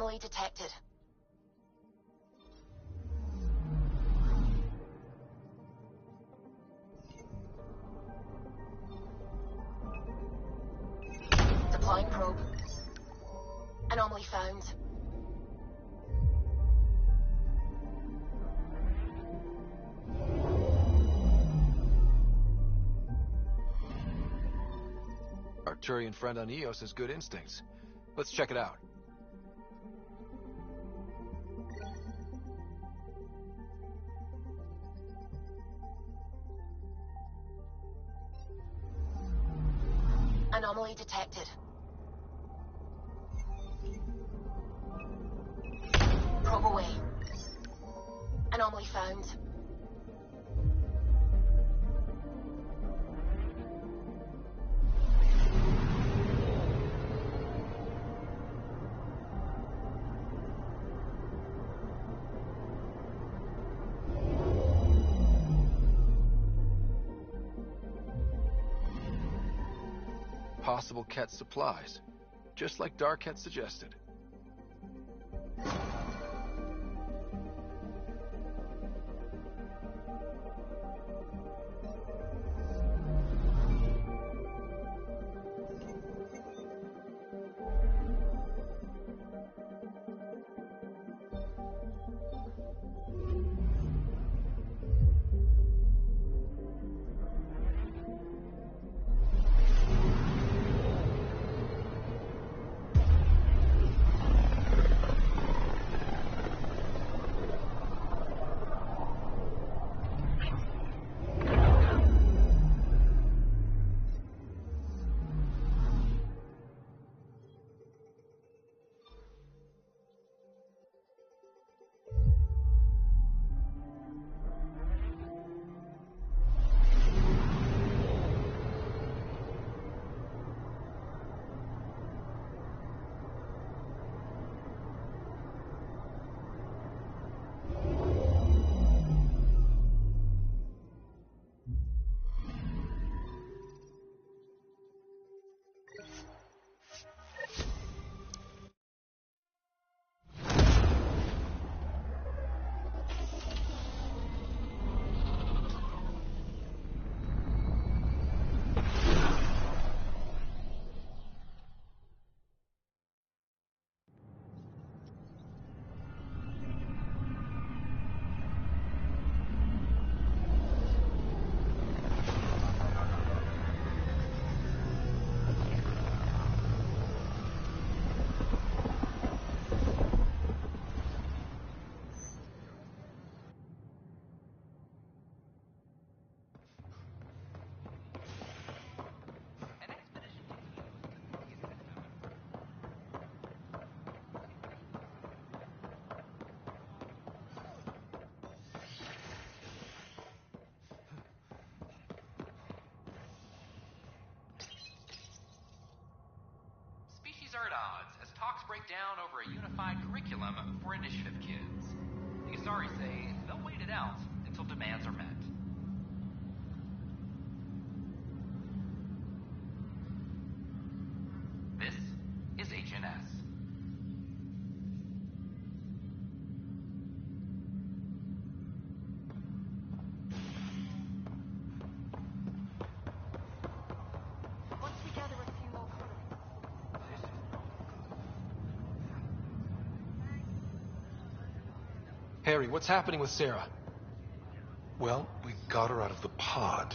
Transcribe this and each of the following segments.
Anomaly detected. Deploying probe. Anomaly found. Arcturian friend on Eos has good instincts. Let's check it out. Anomaly detected. Probe away. Anomaly found. Possible Ket supplies, just like Dark had suggested. Are at odds as talks break down over a unified curriculum for initiative kids. The Asari say they'll wait it out until demands are met. This is HNS. Once we gather a few more colonies. Harry, what's happening with Sarah? Well, we got her out of the pod.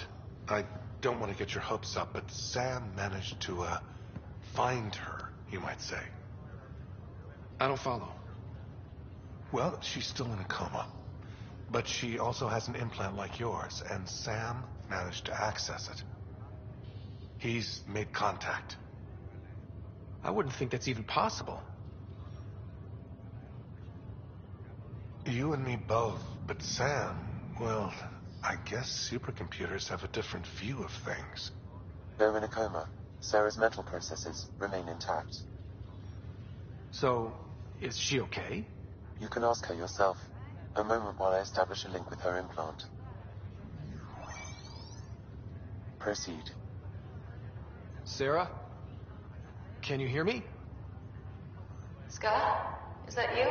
I don't want to get your hopes up, but Sam managed to, find her, you might say. I don't follow. Well, she's still in a coma. But she also has an implant like yours, and Sam managed to access it. He's made contact. I wouldn't think that's even possible. You and me both, but Sam, well, I guess supercomputers have a different view of things. They're in a coma. Sarah's mental processes remain intact. So, is she okay? You can ask her yourself. A moment while I establish a link with her implant. Proceed. Sarah? Can you hear me? Scott? Is that you?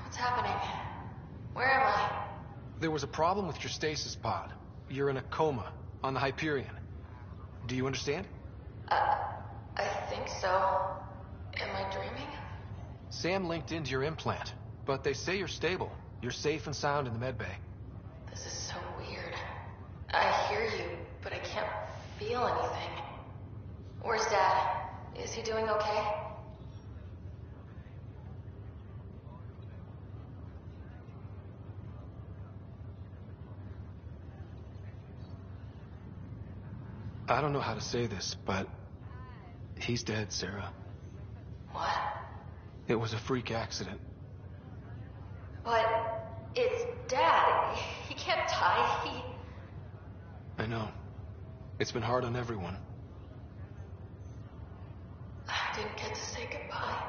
What's happening? Where am I? There was a problem with your stasis pod. You're in a coma on the Hyperion. Do you understand? I think so. Am I dreaming? Sam linked into your implant, but they say you're stable. You're safe and sound in the medbay. This is so weird. I hear you, but I can't feel anything. Where's Dad? Is he doing okay? I don't know how to say this, but he's dead, Sarah. What? It was a freak accident. But it's Dad. He can't die. I know. It's been hard on everyone. I didn't get to say goodbye.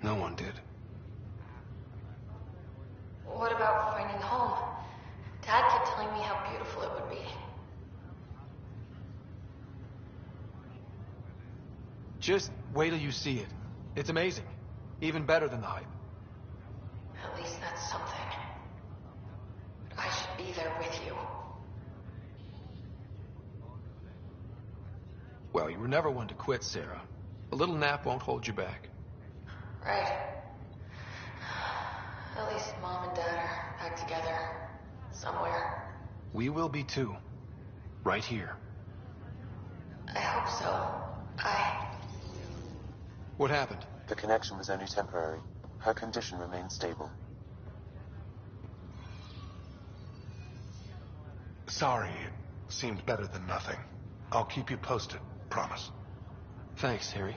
No one did. What about finding home? Dad kept telling me how beautiful it would be. Just wait till you see it. It's amazing. Even better than the hype. At least that's something. I should be there with you. Well, you were never one to quit, Sarah. A little nap won't hold you back. Right. At least Mom and Dad are back together. Somewhere. We will be too. Right here. I hope so. What happened? The connection was only temporary. Her condition remains stable. Sorry, it seemed better than nothing. I'll keep you posted, promise. Thanks, Harry.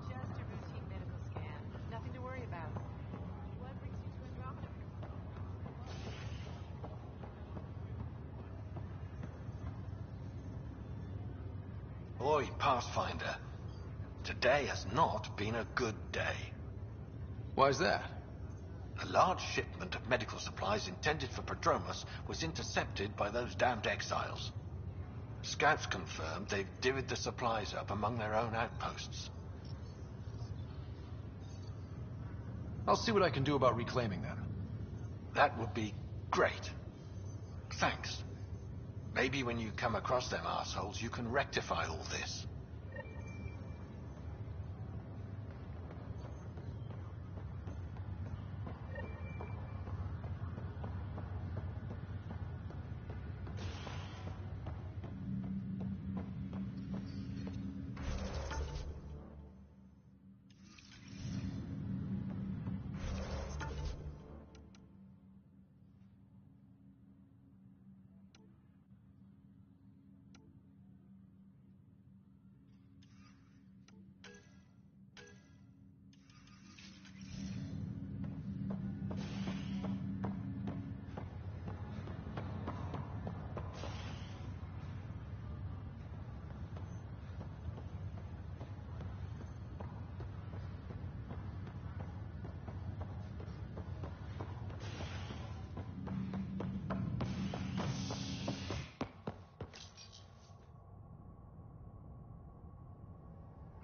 Just a routine medical scan. Nothing to worry about. What brings you to Andromeda? Oi, Pathfinder. Today has not been a good day. Why's that? A large shipment of medical supplies intended for Prodromus was intercepted by those damned exiles. Scouts confirmed they've divvied the supplies up among their own outposts. I'll see what I can do about reclaiming them. That would be great. Thanks. Maybe when you come across them assholes, you can rectify all this.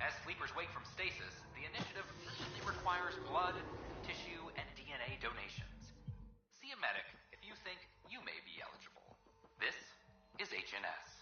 As sleepers wake from stasis, the initiative urgently requires blood, tissue, and DNA donations. See a medic if you think you may be eligible. This is HNS.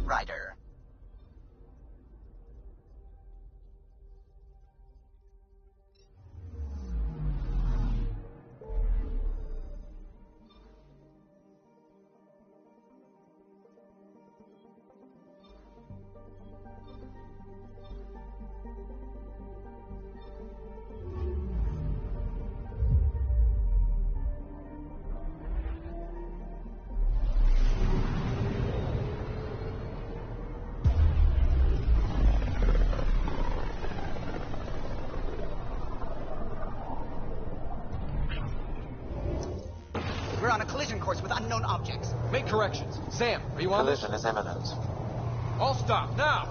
Ryder. course with unknown objects. Make corrections. Sam, are you on this? Collision is imminent. All stop, now!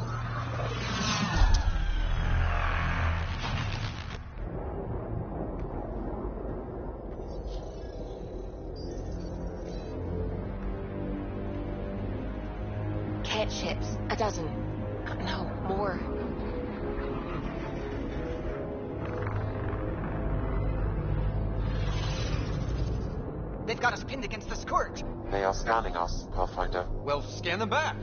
Cat ships. A dozen. No, more. They've got us pinned against the Scourge. They are scanning us, Pathfinder. Well, scan them back.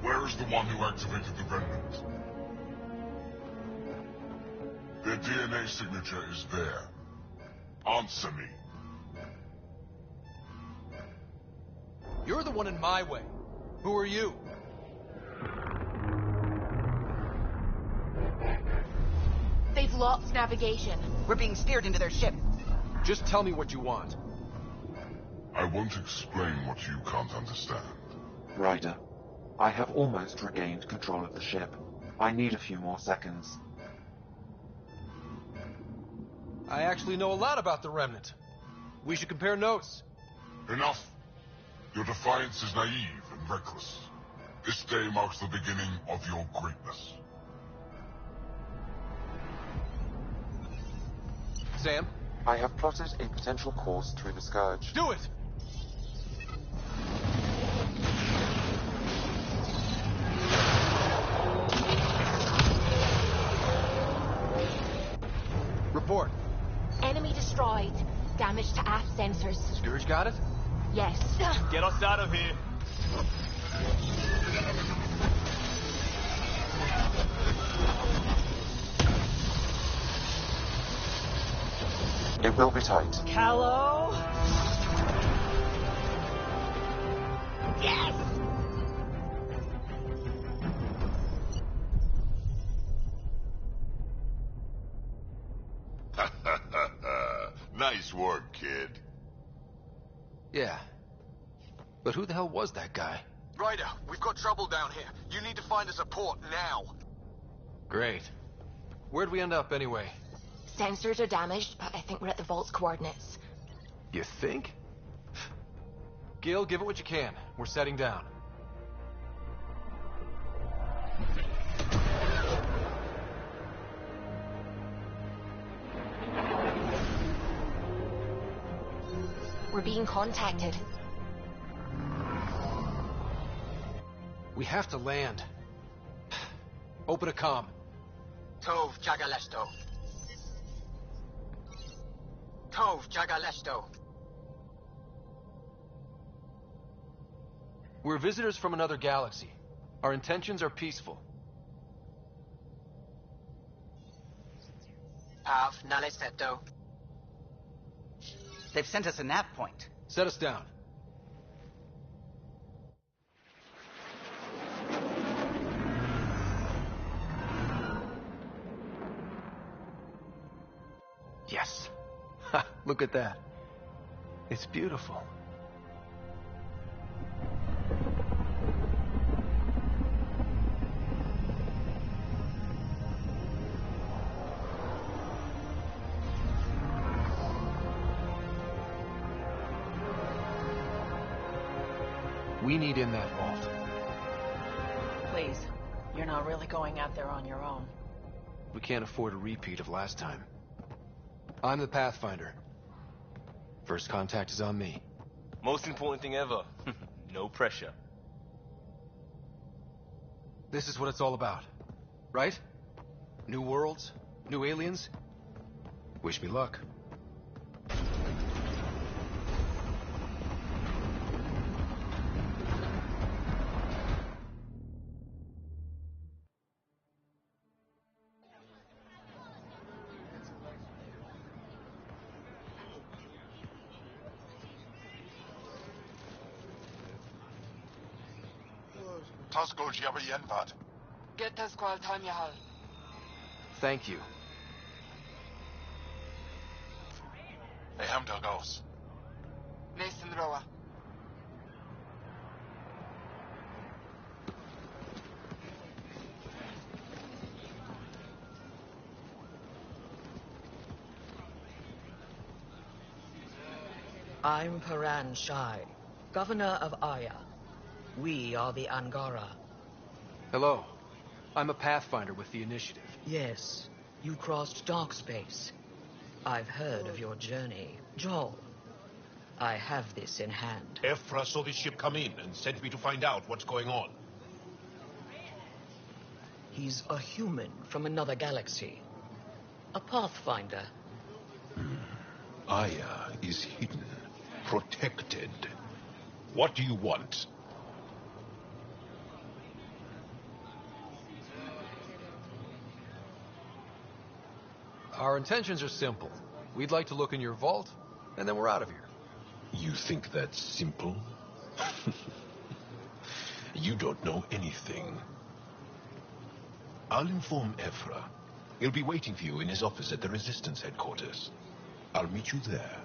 Where is the one who activated the remnant? Their DNA signature is there. Answer me. You're the one in my way. Who are you? They've lost navigation. We're being steered into their ship. Just tell me what you want. I won't explain what you can't understand. Ryder, I have almost regained control of the ship. I need a few more seconds. I actually know a lot about the Remnant. We should compare notes. Enough. Your defiance is naive and reckless. This day marks the beginning of your greatness. Sam? I have plotted a potential course through the Scourge. Do it! Report. Enemy destroyed. Damage to aft sensors. Scourge got it? Yes. Get us out of here. It will be tight. Callow? Yes! Nice work, kid. Yeah. But who the hell was that guy? Ryder, we've got trouble down here. You need to find us a port now. Great. Where'd we end up anyway? Sensors are damaged, but I think we're at the vault's coordinates. You think? Gil, give it what you can. We're setting down. We're being contacted. We have to land. Open a comm. Tov Jagalesto. Tov Jagalesto. We're visitors from another galaxy. Our intentions are peaceful. Pav Naleseto. They've sent us a nav point. Set us down. Yes. Ha, look at that. It's beautiful. We need in that vault. Please, you're not really going out there on your own. We can't afford a repeat of last time. I'm the Pathfinder. First contact is on me. Most important thing ever. No pressure. This is what it's all about, right? New worlds, new aliens. Wish me luck. Tasco Jiabayenvat. Get the squad time Yahal. Thank you. Ehamda Gos. Nathan Roa. I'm Paran Shai, governor of Aya. We are the Angara. Hello. I'm a Pathfinder with the Initiative. Yes, you crossed dark space. I've heard of your journey. Joel, I have this in hand. Ephra saw this ship come in and sent me to find out what's going on. He's a human from another galaxy. A Pathfinder. Aya is hidden, protected. What do you want? Our intentions are simple. We'd like to look in your vault, and then we're out of here. You think that's simple? You don't know anything. I'll inform Ephra. He'll be waiting for you in his office at the Resistance headquarters. I'll meet you there.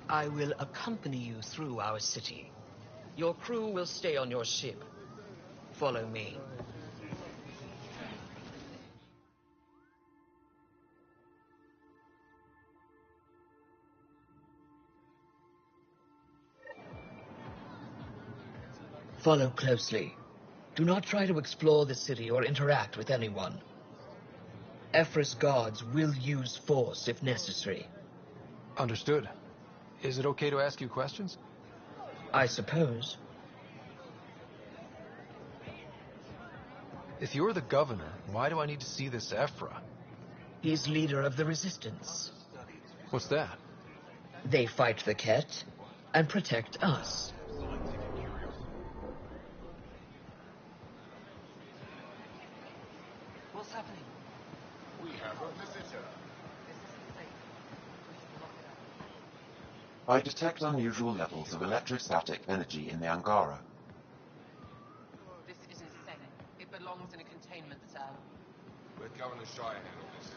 I will accompany you through our city. Your crew will stay on your ship. Follow me. Follow closely. Do not try to explore the city or interact with anyone. Ephra's guards will use force if necessary. Understood. Is it okay to ask you questions? I suppose. If you're the governor, why do I need to see this Ephra? He's leader of the Resistance. What's that? They fight the Ket and protect us. What's happening? We have a visitor. I detect unusual levels of electrostatic energy in the Angara. This isn't safe. It belongs in a containment cell. Let Governor Shire handle this.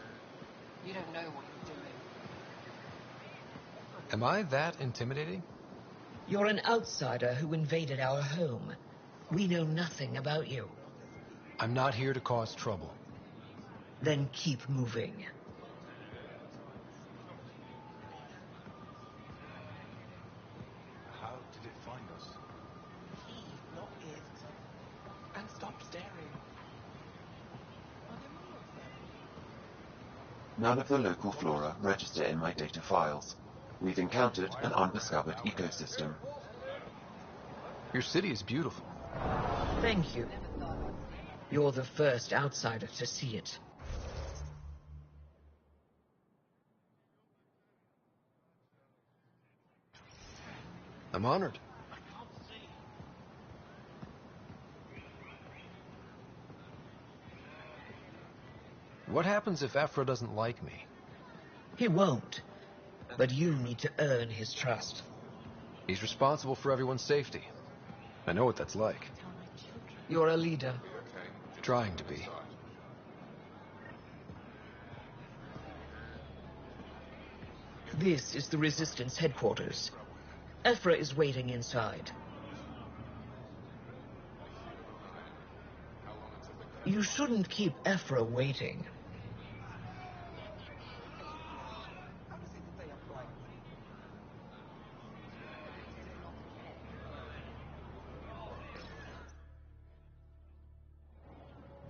You don't know what you're doing. Am I that intimidating? You're an outsider who invaded our home. We know nothing about you. I'm not here to cause trouble. Then keep moving. How did it find us? He, not it. And stop staring. None of the local flora register in my data files. We've encountered an undiscovered ecosystem. Your city is beautiful. Thank you. You're the first outsider to see it. I'm honored. What happens if Ephra doesn't like me? He won't. But you need to earn his trust. He's responsible for everyone's safety. I know what that's like. You're a leader. Trying to be. This is the Resistance headquarters. Ephra is waiting inside. You shouldn't keep Ephra waiting.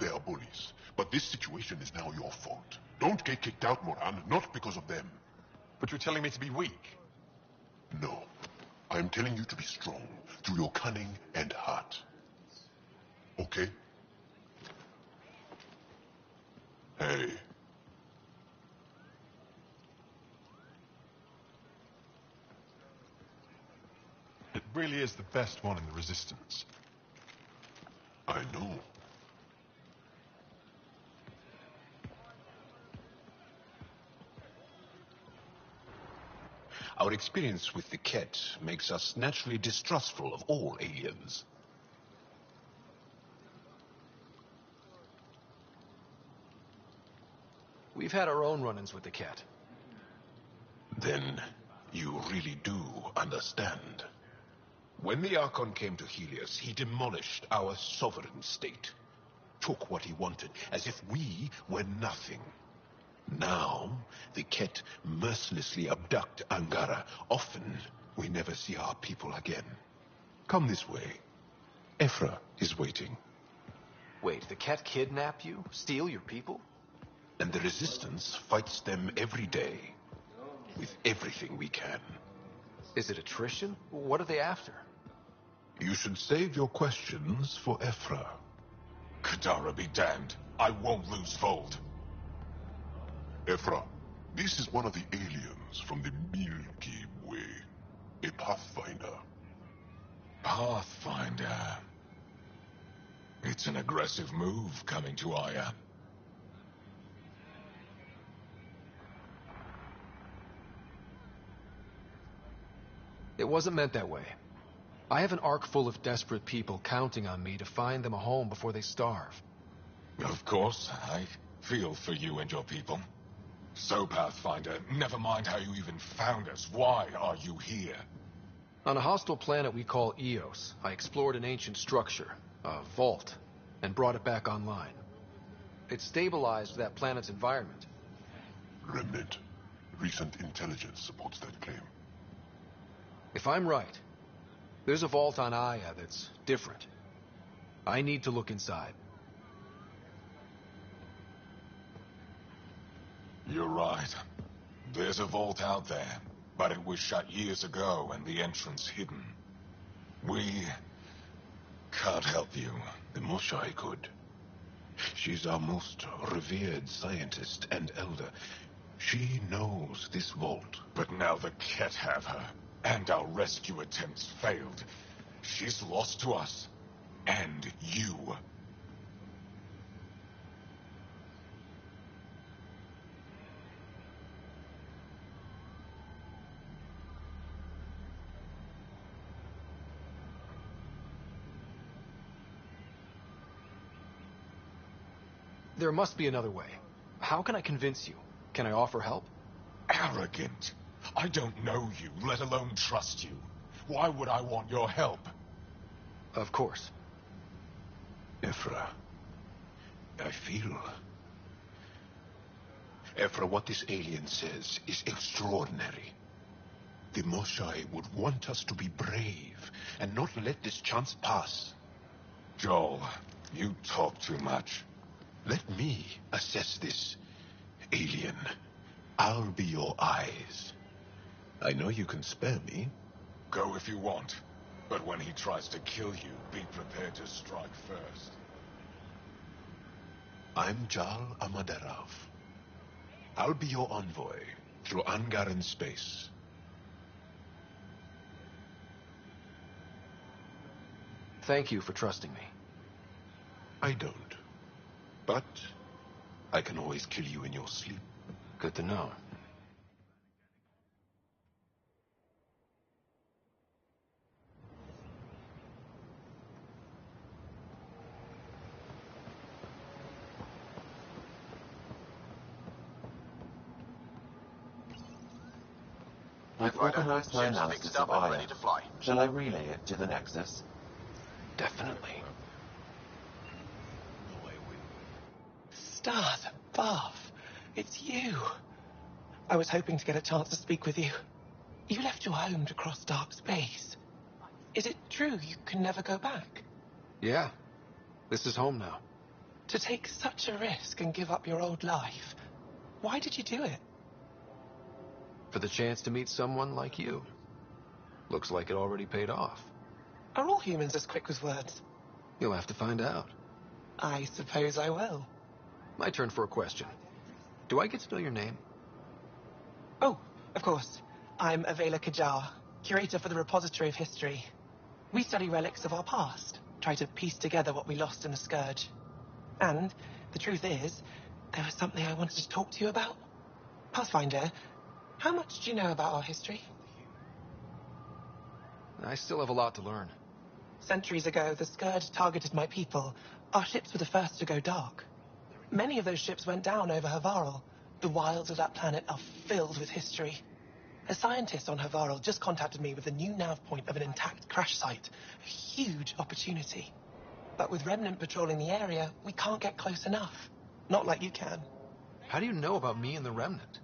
They are bullies, but this situation is now your fault. Don't get kicked out, Moran, not because of them. But you're telling me to be weak. No. I am telling you to be strong, through your cunning and heart. Okay? Hey. It really is the best one in the Resistance. I know. Our experience with the Ket makes us naturally distrustful of all aliens. We've had our own run-ins with the Ket. Then you really do understand. When the Archon came to Helios, he demolished our sovereign state. Took what he wanted, as if we were nothing. Now, the Ket mercilessly abduct Angara. Often, we never see our people again. Come this way. Ephra is waiting. Wait, the Ket kidnap you? Steal your people? And the Resistance fights them every day. With everything we can. Is it attrition? What are they after? You should save your questions for Ephra. Kadara be damned. I won't lose Vold. Ephra, this is one of the aliens from the Milky Way. A Pathfinder. Pathfinder. It's an aggressive move coming to Aya. It wasn't meant that way. I have an ark full of desperate people counting on me to find them a home before they starve. Of course, I feel for you and your people. So, Pathfinder, never mind how you even found us. Why are you here? On a hostile planet we call Eos, I explored an ancient structure, a vault, and brought it back online. It stabilized that planet's environment. Remnant. Recent intelligence supports that claim. If I'm right, there's a vault on Aya that's different. I need to look inside. You're right. There's a vault out there, but it was shut years ago and the entrance hidden. We can't help you. The Moshai could. She's our most revered scientist and elder. She knows this vault. But now the Ket have her, and our rescue attempts failed. She's lost to us, and you. There must be another way. How can I convince you? Can I offer help? Arrogant. I don't know you, let alone trust you. Why would I want your help? Of course. Ephra, I feel... Ephra, what this alien says is extraordinary. The Moshai would want us to be brave and not let this chance pass. Joel, you talk too much. Let me assess this, alien. I'll be your eyes. I know you can spare me. Go if you want. But when he tries to kill you, be prepared to strike first. I'm Jal Amaderov. I'll be your envoy through Angaran space. Thank you for trusting me. I don't. But I can always kill you in your sleep. Good to know. I've organized my analysis of Aya. Shall I relay it to the Nexus? Definitely. Stars above. It's you. I was hoping to get a chance to speak with you. You left your home to cross dark space. Is it true you can never go back? Yeah. This is home now. To take such a risk and give up your old life, why did you do it? For the chance to meet someone like you. Looks like it already paid off. Are all humans as quick with words? You'll have to find out. I suppose I will. My turn for a question. Do I get to know your name? Oh, of course. I'm Avela Kajar, curator for the Repository of History. We study relics of our past, try to piece together what we lost in the Scourge. And the truth is, there was something I wanted to talk to you about. Pathfinder, how much do you know about our history? I still have a lot to learn. Centuries ago, the Scourge targeted my people. Our ships were the first to go dark. Many of those ships went down over Havarl. The wilds of that planet are filled with history. A scientist on Havarl just contacted me with a new nav point of an intact crash site. A huge opportunity. But with Remnant patrolling the area, we can't get close enough. Not like you can. How do you know about me and the Remnant?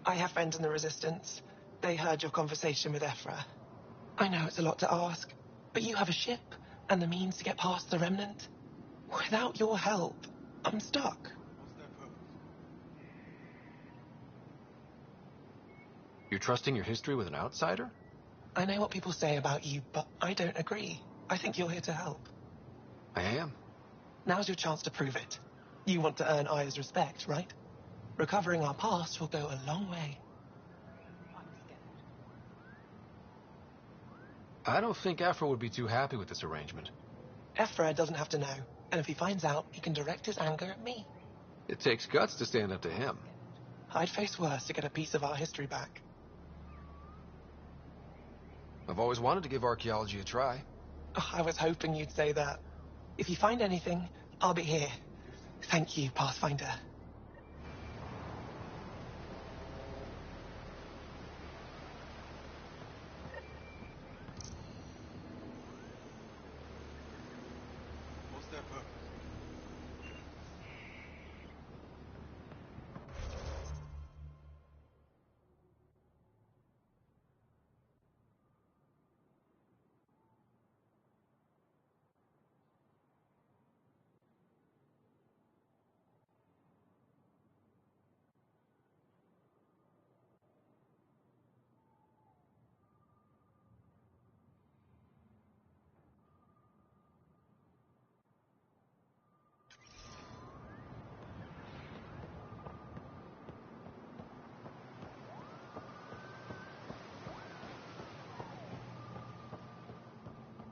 I have friends in the Resistance. They heard your conversation with Ephra. I know it's a lot to ask, but you have a ship and the means to get past the Remnant. Without your help, I'm stuck. You're trusting your history with an outsider? I know what people say about you, but I don't agree. I think you're here to help. I am. Now's your chance to prove it. You want to earn Aya's respect, right? Recovering our past will go a long way. I don't think Ephra would be too happy with this arrangement. Ephra doesn't have to know, and if he finds out, he can direct his anger at me. It takes guts to stand up to him. I'd face worse to get a piece of our history back. I've always wanted to give archaeology a try. Oh, I was hoping you'd say that. If you find anything, I'll be here. Thank you, Pathfinder.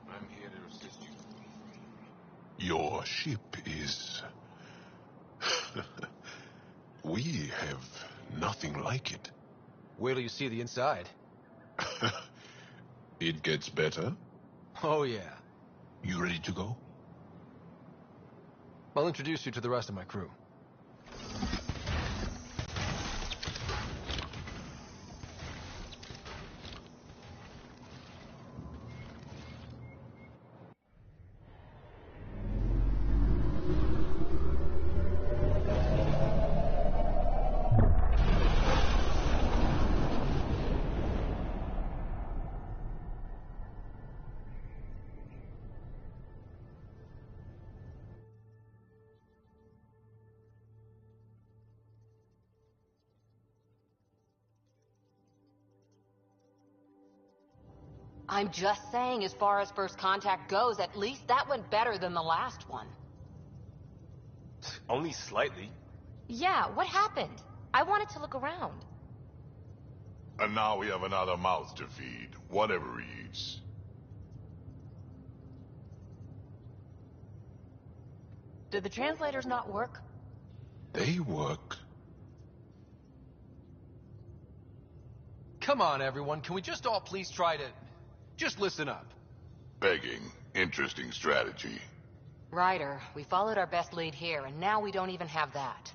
I'm here to assist you. Your ship is... We have nothing like it. Wait till you see the inside. It gets better. Oh, yeah. You ready to go? I'll introduce you to the rest of my crew. I'm just saying, as far as first contact goes, at least that went better than the last one. Only slightly. Yeah, what happened? I wanted to look around. And now we have another mouth to feed, whatever he eats. Did the translators not work? They work. Come on, everyone. Can we just all please try to... just listen up? Begging. Interesting strategy. Ryder, we followed our best lead here, and now we don't even have that.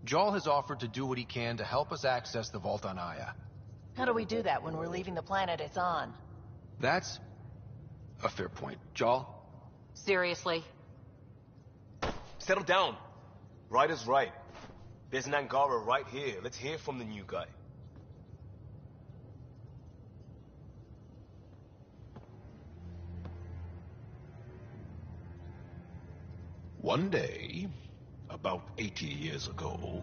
Jarl has offered to do what he can to help us access the vault on Aya. How do we do that when we're leaving the planet it's on? That's a fair point. Jarl? Seriously? Settle down. Ryder's right. There's an Angara right here. Let's hear from the new guy. One day, about 80 years ago,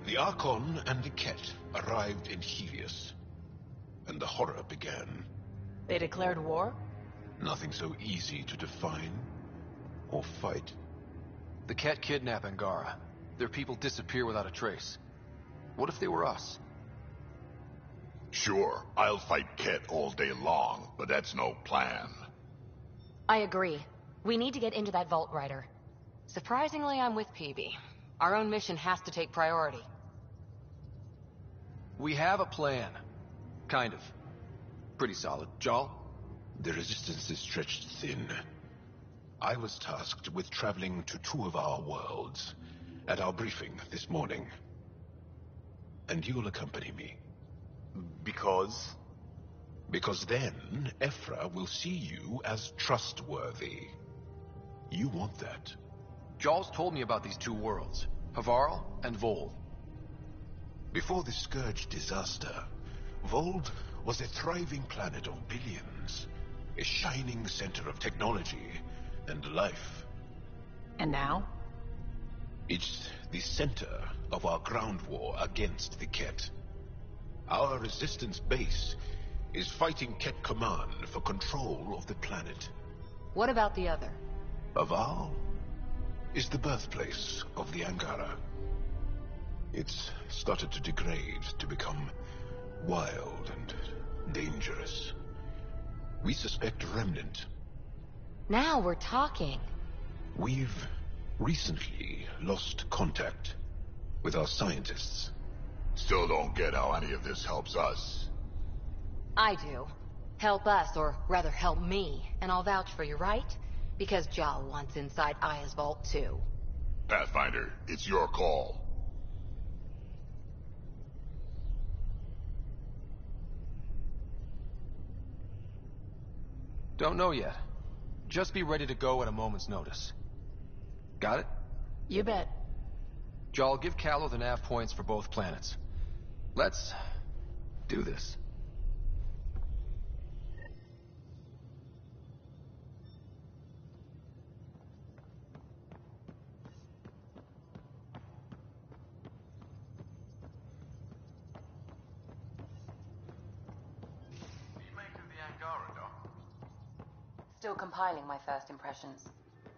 the Archon and the Ket arrived in Helios, and the horror began. They declared war? Nothing so easy to define or fight. The Ket kidnap Angara. Their people disappear without a trace. What if they were us? Sure, I'll fight Ket all day long, but that's no plan. I agree. We need to get into that vault, Ryder. Surprisingly, I'm with PB. Our own mission has to take priority. We have a plan. Kind of. Pretty solid. Jarl? The resistance is stretched thin. I was tasked with traveling to two of our worlds at our briefing this morning. And you'll accompany me. Because? Because then, Ephra will see you as trustworthy. You want that. Jarl's told me about these two worlds. Havarl and Vold. Before the Scourge disaster, Vold was a thriving planet of billions, a shining center of technology and life. And now? It's the center of our ground war against the Ket. Our resistance base is fighting Ket Command for control of the planet. What about the other? Aval is the birthplace of the Angara. It's started to degrade, to become wild and dangerous. We suspect Remnant. Now we're talking. We've recently lost contact with our scientists. Still don't get how any of this helps us. I do. Help us, or rather help me, and I'll vouch for you, right? Because Jal wants inside Aya's vault too. Pathfinder, it's your call. Don't know yet. Just be ready to go at a moment's notice. Got it? You bet. Jal, give Callow the nav points for both planets. Let's do this. Still compiling my first impressions.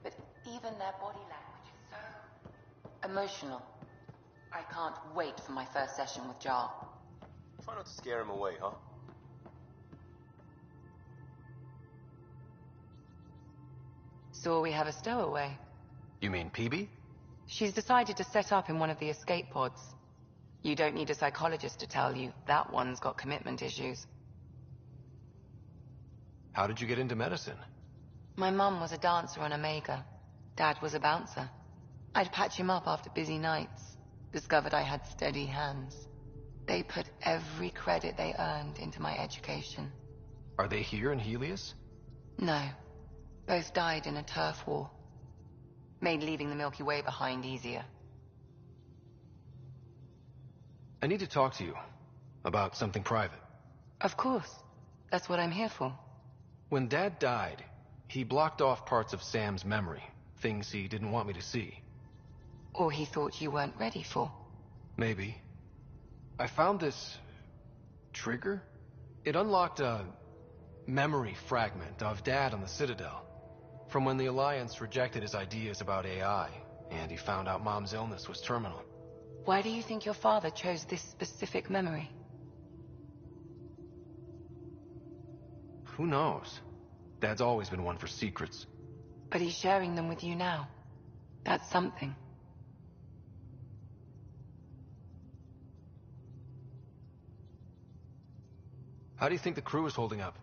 But even their body language is so emotional. I can't wait for my first session with Jar. Try not to scare him away, huh? So we have a stowaway. You mean PB? She's decided to set up in one of the escape pods. You don't need a psychologist to tell you that one's got commitment issues. How did you get into medicine? My mum was a dancer on Omega. Dad was a bouncer. I'd patch him up after busy nights. Discovered I had steady hands. They put every credit they earned into my education. Are they here in Helios? No. Both died in a turf war. Made leaving the Milky Way behind easier. I need to talk to you about something private. Of course. That's what I'm here for. When Dad died, he blocked off parts of Sam's memory, things he didn't want me to see. Or he thought you weren't ready for. Maybe. I found this trigger. It unlocked a memory fragment of Dad on the Citadel, from when the Alliance rejected his ideas about AI, and he found out Mom's illness was terminal. Why do you think your father chose this specific memory? Who knows? Dad's always been one for secrets. But he's sharing them with you now. That's something. How do you think the crew is holding up?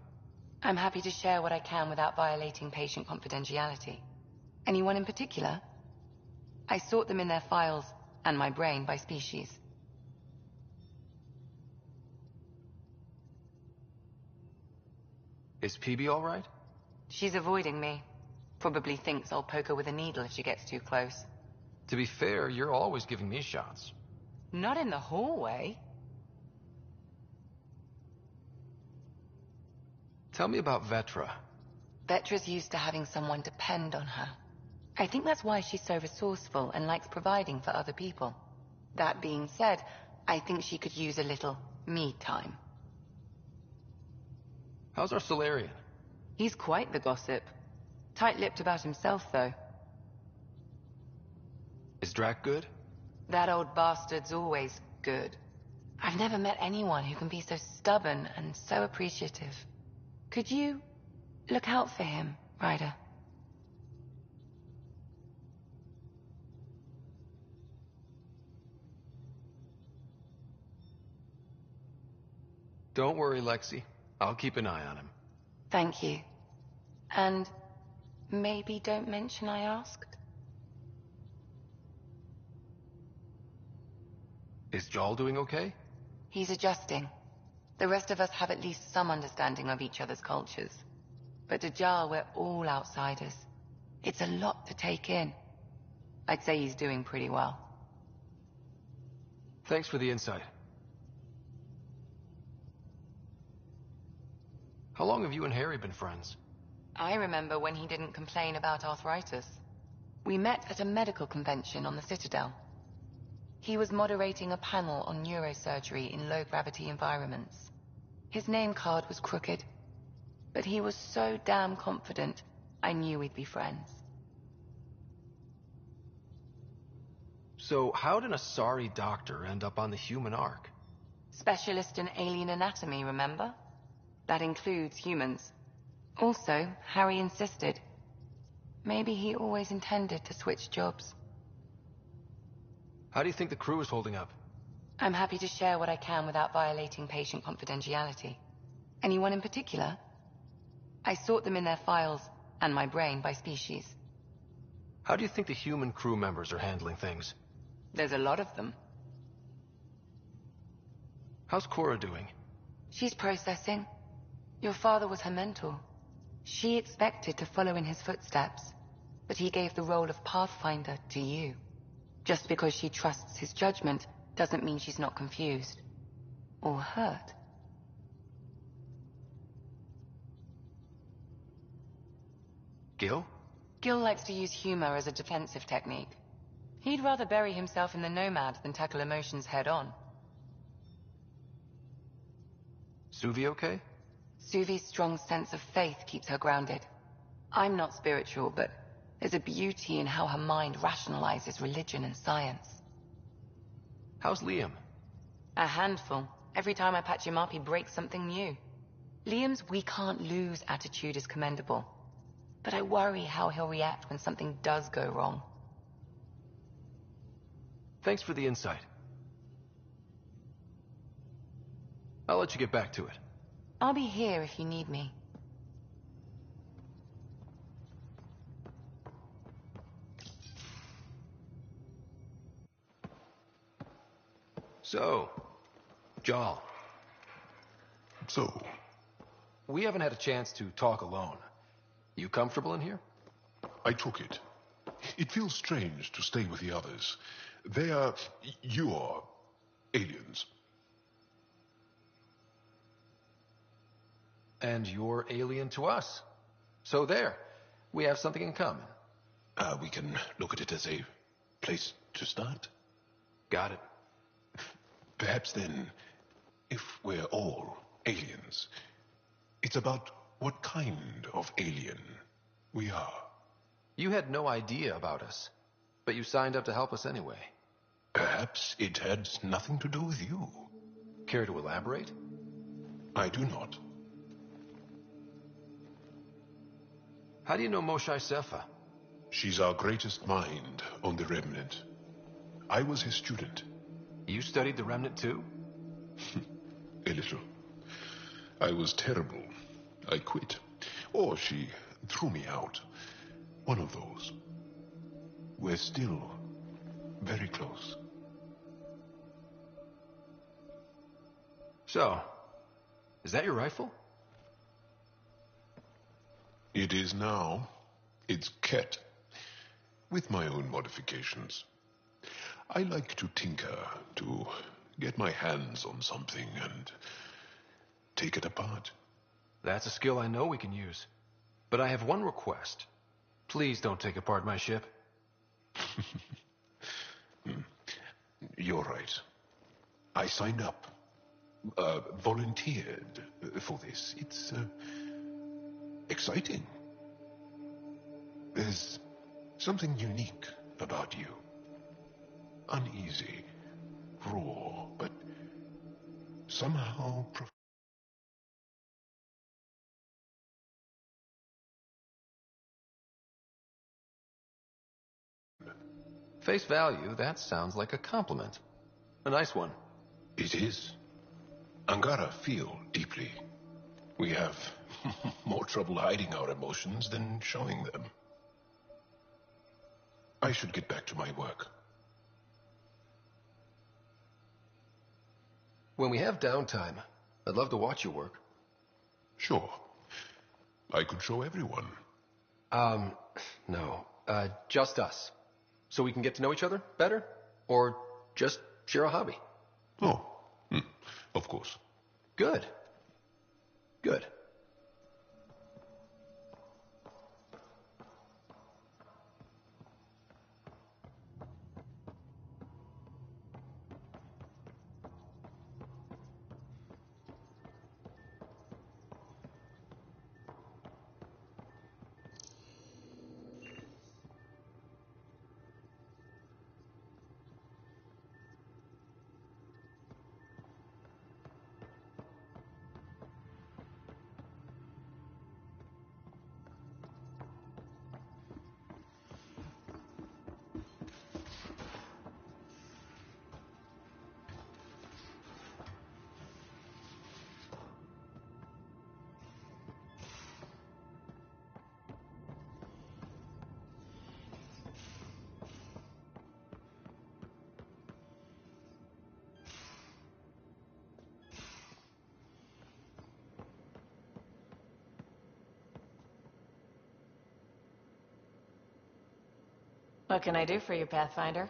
I'm happy to share what I can without violating patient confidentiality. Anyone in particular? I sort them in their files, and my brain, by species. Is PB all right? She's avoiding me. Probably thinks I'll poke her with a needle if she gets too close. To be fair, you're always giving me shots. Not in the hallway. Tell me about Vetra. Vetra's used to having someone depend on her. I think that's why she's so resourceful and likes providing for other people. That being said, I think she could use a little me time. How's our Solarian? He's quite the gossip. Tight-lipped about himself, though. Is Drac good? That old bastard's always good. I've never met anyone who can be so stubborn and so appreciative. Could you look out for him, Ryder? Don't worry, Lexi. I'll keep an eye on him. Thank you. And maybe don't mention I asked? Is Jal doing okay? He's adjusting. The rest of us have at least some understanding of each other's cultures. But to Jar, we're all outsiders. It's a lot to take in. I'd say he's doing pretty well. Thanks for the insight. How long have you and Harry been friends? I remember when he didn't complain about arthritis. We met at a medical convention on the Citadel. He was moderating a panel on neurosurgery in low-gravity environments. His name card was crooked, but he was so damn confident, I knew we'd be friends. So how did a sorry doctor end up on the human Ark? Specialist in alien anatomy, remember? That includes humans. Also, Harry insisted. Maybe he always intended to switch jobs. How do you think the crew is holding up? I'm happy to share what I can without violating patient confidentiality. Anyone in particular? I sort them in their files, and my brain by species. How do you think the human crew members are handling things? There's a lot of them. How's Cora doing? She's processing. Your father was her mentor. She expected to follow in his footsteps, but he gave the role of Pathfinder to you. Just because she trusts his judgment doesn't mean she's not confused. Or hurt. Gil? Gil likes to use humor as a defensive technique. He'd rather bury himself in the Nomad than tackle emotions head-on. Suvi okay? Suvi's strong sense of faith keeps her grounded. I'm not spiritual, but there's a beauty in how her mind rationalizes religion and science. How's Liam? A handful. Every time I patch him up, he breaks something new. Liam's "we can't lose" attitude is commendable. But I worry how he'll react when something does go wrong. Thanks for the insight. I'll let you get back to it. I'll be here if you need me. So, Jal. So? We haven't had a chance to talk alone. You comfortable in here? I took it. It feels strange to stay with the others. They are... you are... aliens. And you're alien to us. So there. We have something in common. We can look at it as a place to start. Got it. Perhaps then, if we're all aliens, it's about what kind of alien we are. You had no idea about us, but you signed up to help us anyway. Perhaps it had nothing to do with you. Care to elaborate? I do not. How do you know Moshae Sefa? She's our greatest mind on the Remnant. I was his student. You studied the Remnant too? A little. I was terrible. I quit. Or she threw me out. One of those. We're still very close. So, is that your rifle? It is now. It's Ket. With my own modifications. I like to tinker, to get my hands on something and take it apart. That's a skill I know we can use. But I have one request. Please don't take apart my ship. You're right. I signed up. Volunteered for this. It's exciting. There's something unique about you. Uneasy, raw, but somehow Face value, that sounds like a compliment. A nice one. It is. Angara feel deeply. We have more trouble hiding our emotions than showing them. I should get back to my work. When we have downtime, I'd love to watch you work. Sure. I could show everyone. No. Just us. So we can get to know each other better? Or just share a hobby? Oh, of course. Good. Good. What can I do for you, Pathfinder?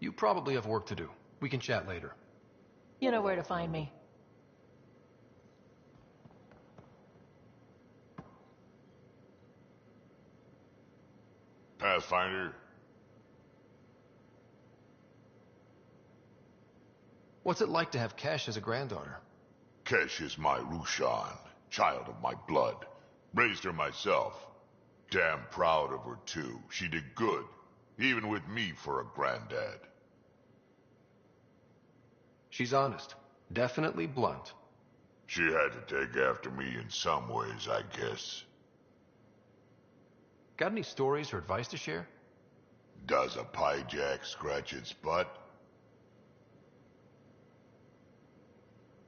You probably have work to do. We can chat later. You know where to find me. Pathfinder? What's it like to have Kesh as a granddaughter? Kesh is my Rushan, child of my blood. Raised her myself. Damn proud of her, too. She did good, even with me for a granddad. She's honest. Definitely blunt. She had to take after me in some ways, I guess. Got any stories or advice to share? Does a piejack scratch its butt?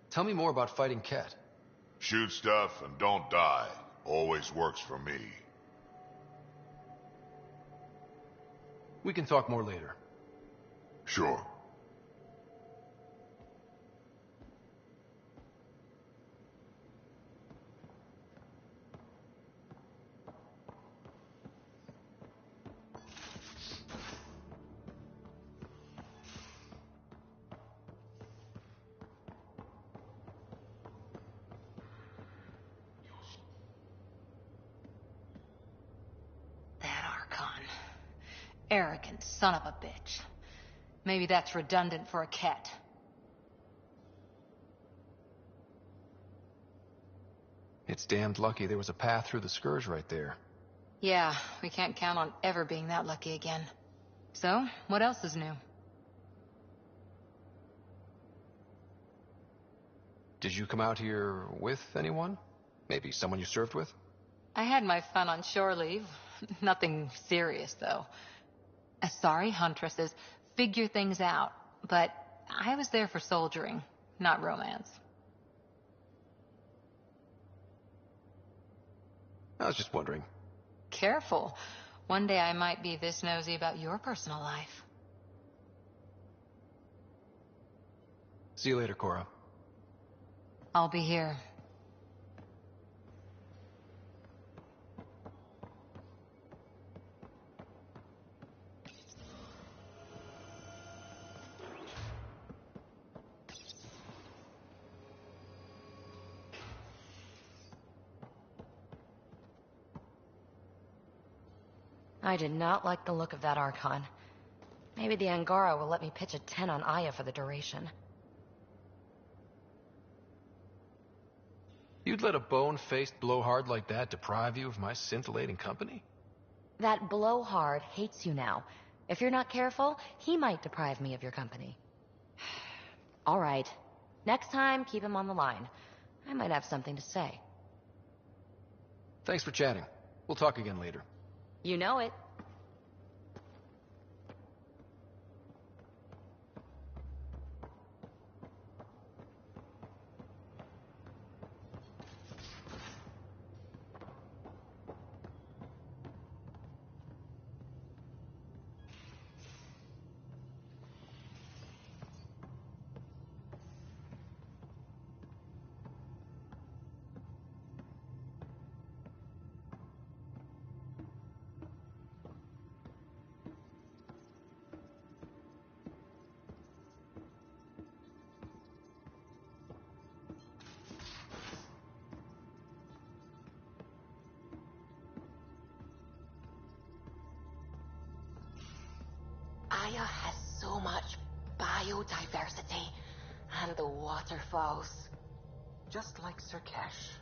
Tell me more about fighting Ket. Shoot stuff and don't die. Always works for me. We can talk more later. Sure. Arrogant son of a bitch. Maybe that's redundant for a cat. It's damned lucky there was a path through the Scourge right there. Yeah, we can't count on ever being that lucky again. So, what else is new? Did you come out here with anyone? Maybe someone you served with? I had my fun on shore leave. Nothing serious, though. Asari huntresses figure things out, but I was there for soldiering, not romance. I was just wondering. Careful. One day I might be this nosy about your personal life. See you later, Cora. I'll be here. I did not like the look of that Archon. Maybe the Angara will let me pitch a 10 on Aya for the duration. You'd let a bone-faced blowhard like that deprive you of my scintillating company? That blowhard hates you now. If you're not careful, he might deprive me of your company. All right. Next time, keep him on the line. I might have something to say. Thanks for chatting. We'll talk again later. You know it. Gaia has so much biodiversity, and the waterfalls. Just like Sirkesh.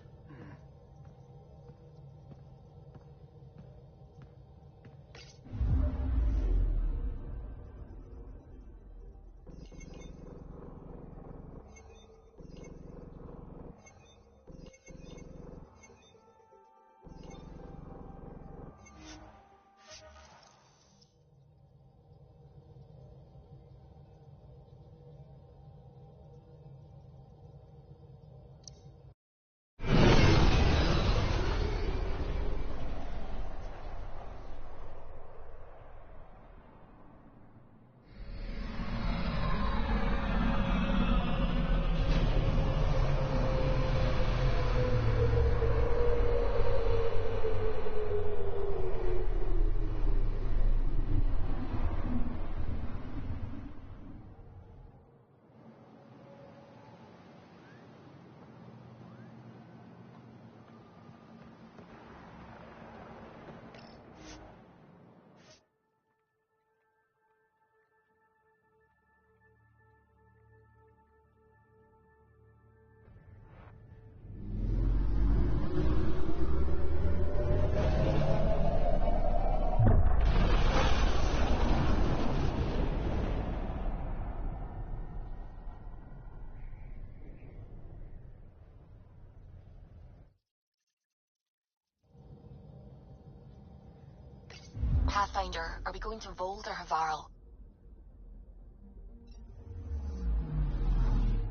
Pathfinder, are we going to Vold or Havarl?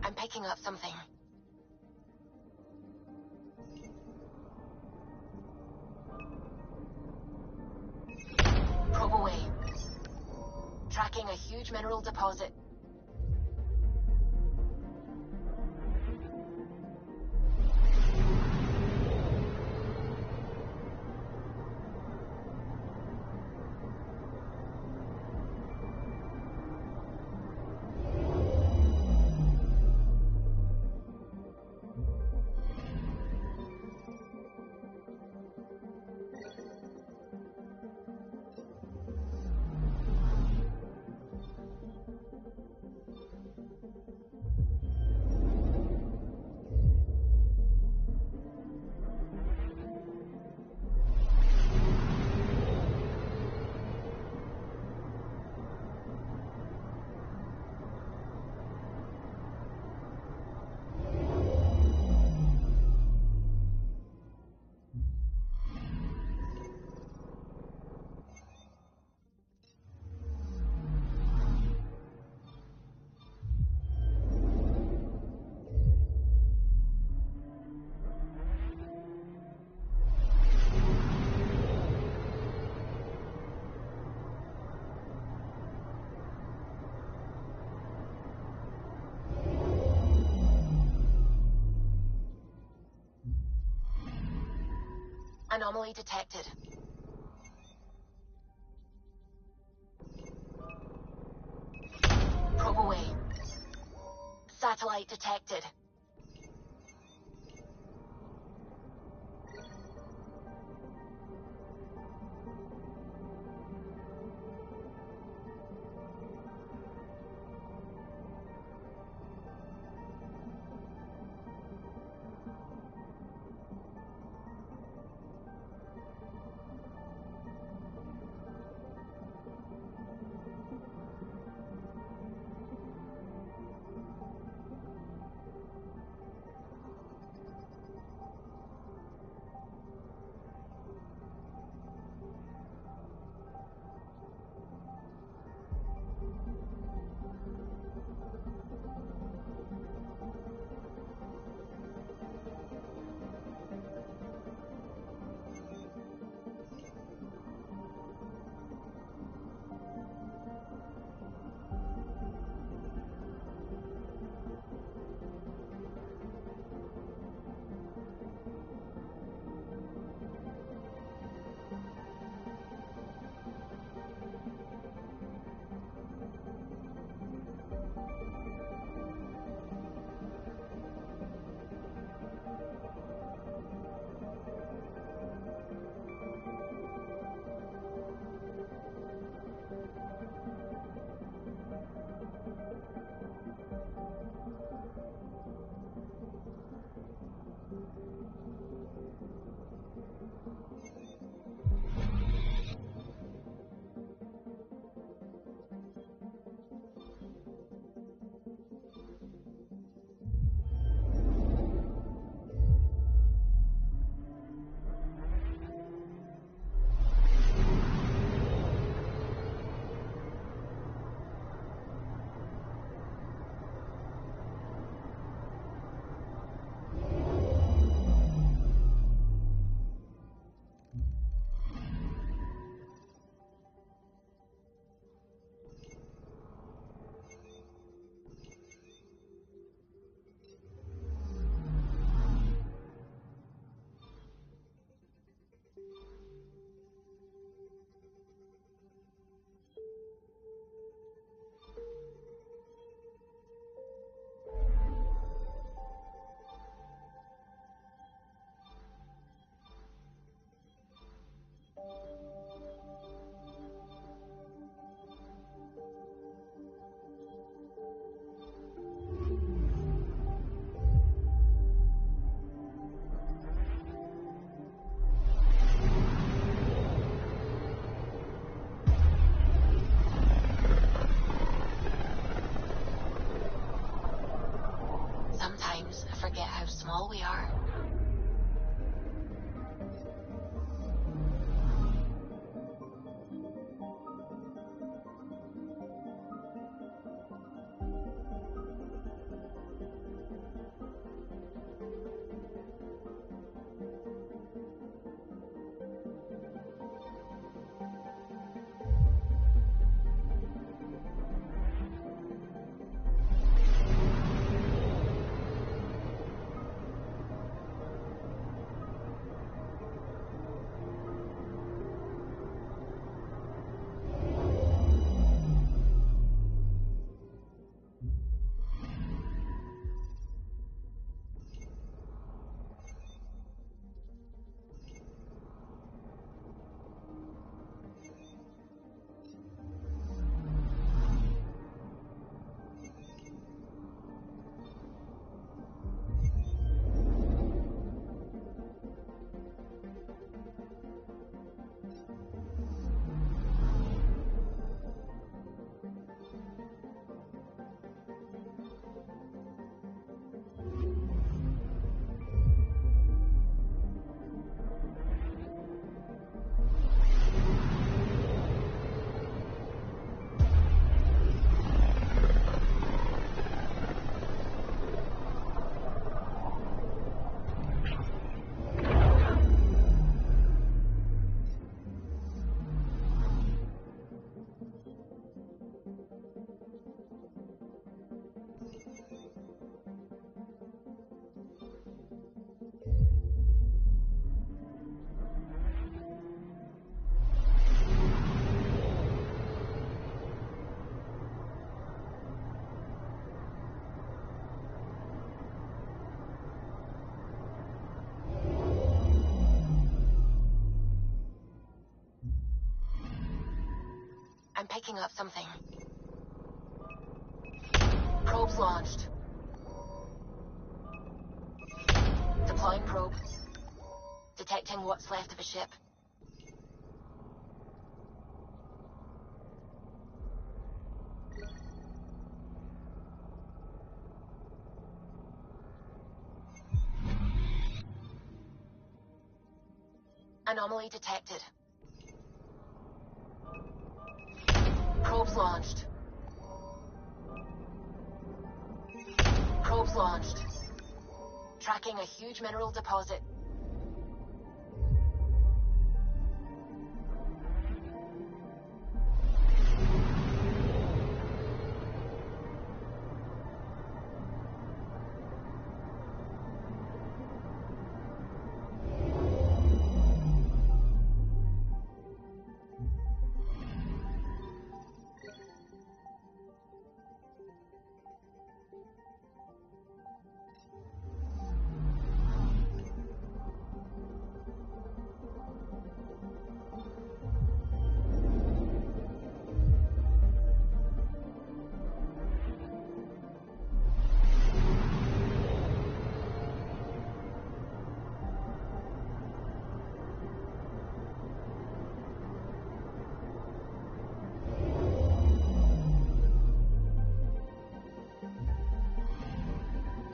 I'm picking up something. Probe away. Tracking a huge mineral deposit. Anomaly detected. Probe away. Satellite detected. I'm picking up something. Probes launched. Deploying probe. Detecting what's left of a ship. Anomaly detected. Probes launched. Probes launched. Tracking a huge mineral deposit.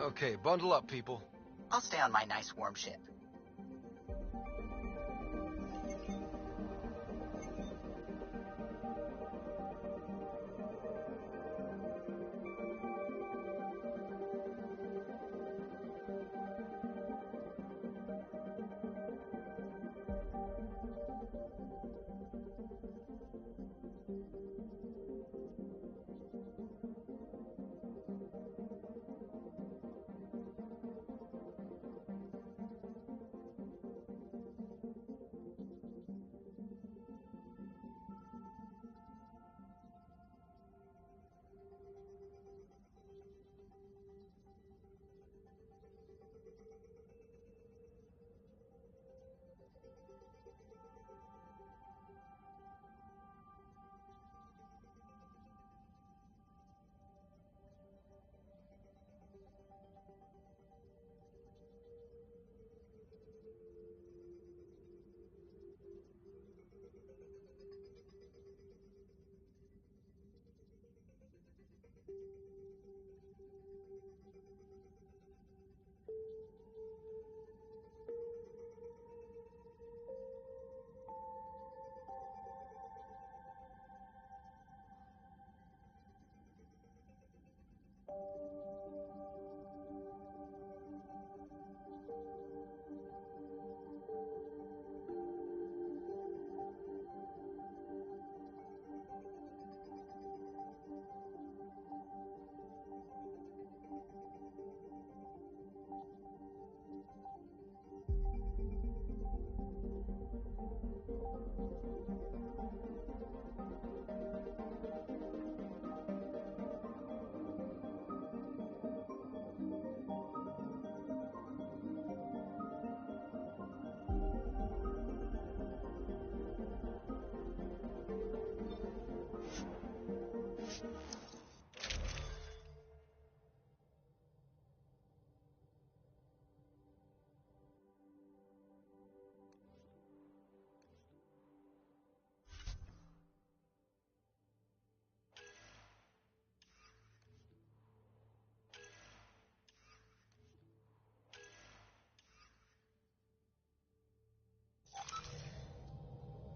Okay, bundle up, people. I'll stay on my nice warm ship.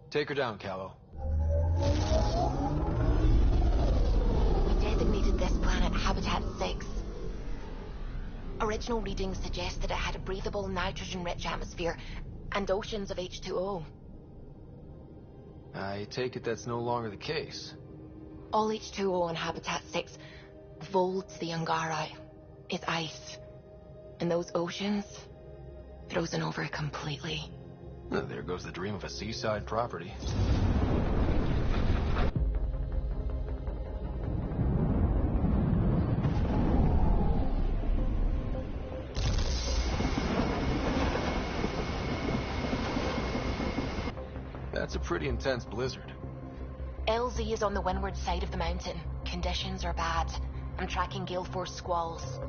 Take her down, Callow. We designated this planet Habitat 6. Original readings suggest that it had a breathable, nitrogen-rich atmosphere and oceans of H2O. I take it that's no longer the case. All H2O on Habitat 6, volts the Angara, is ice. And those oceans, frozen over completely. Well, there goes the dream of a seaside property. That's a pretty intense blizzard. LZ is on the windward side of the mountain. Conditions are bad. I'm tracking gale force squalls.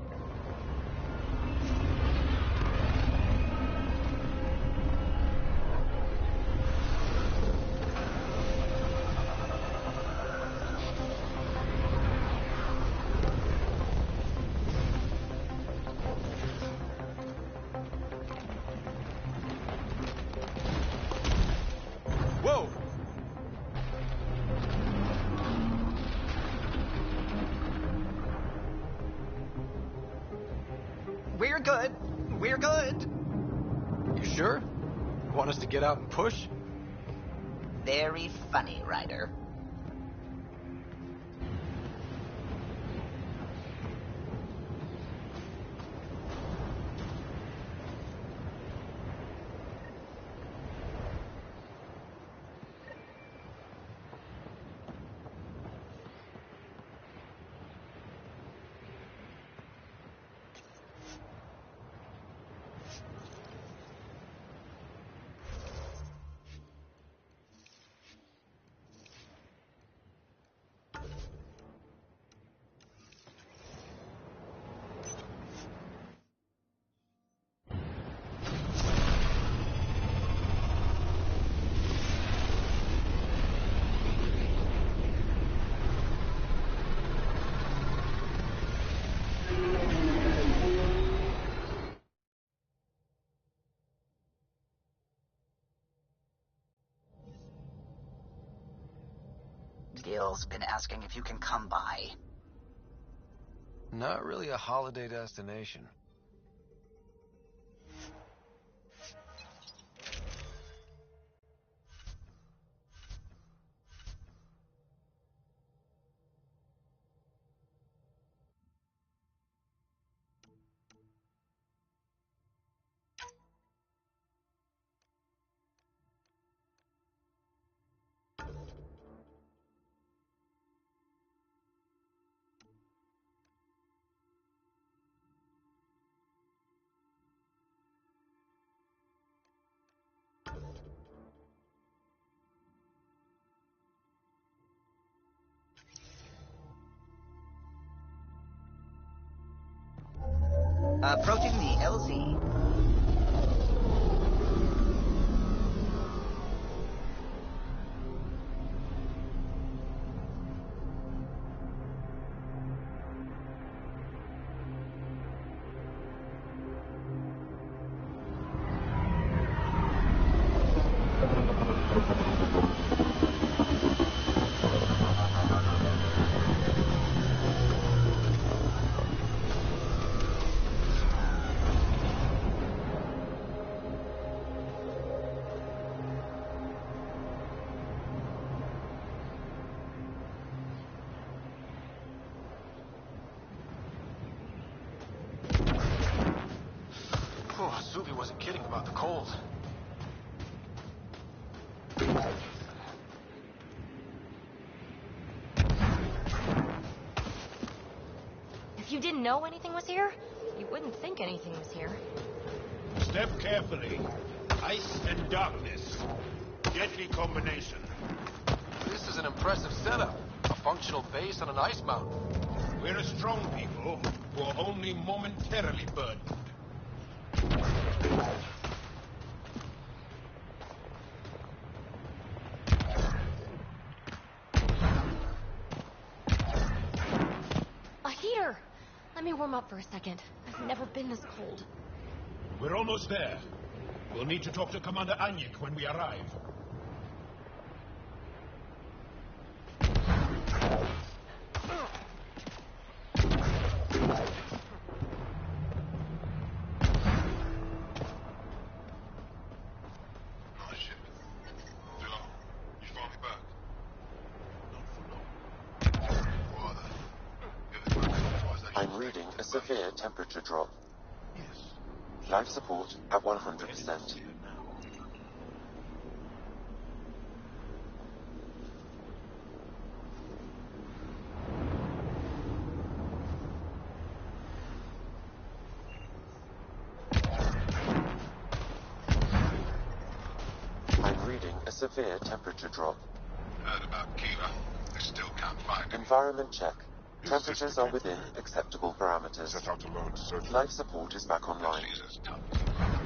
Whoa! We're good. We're good. You sure? Want us to get out and push? Very funny, Ryder. Gil's been asking if you can come by. Not really a holiday destination. Approaching the LZ. Oh, Suvi wasn't kidding about the cold. If you didn't know anything was here, you wouldn't think anything was here. Step carefully. Ice and darkness. Deadly combination. This is an impressive setup. A functional base on an ice mountain. We're a strong people who are only momentarily burdened. A heater! Let me warm up for a second. I've never been this cold. We're almost there. We'll need to talk to Commander Anyik when we arrive. I'm reading a severe temperature drop. Life support at 100%. I'm reading a severe temperature drop. heard about Kiva. They still can't find him. Environment check. His Temperatures sister are came within through. acceptable parameters. Set out alone to search. Life support is back online. She's as tough as a brother.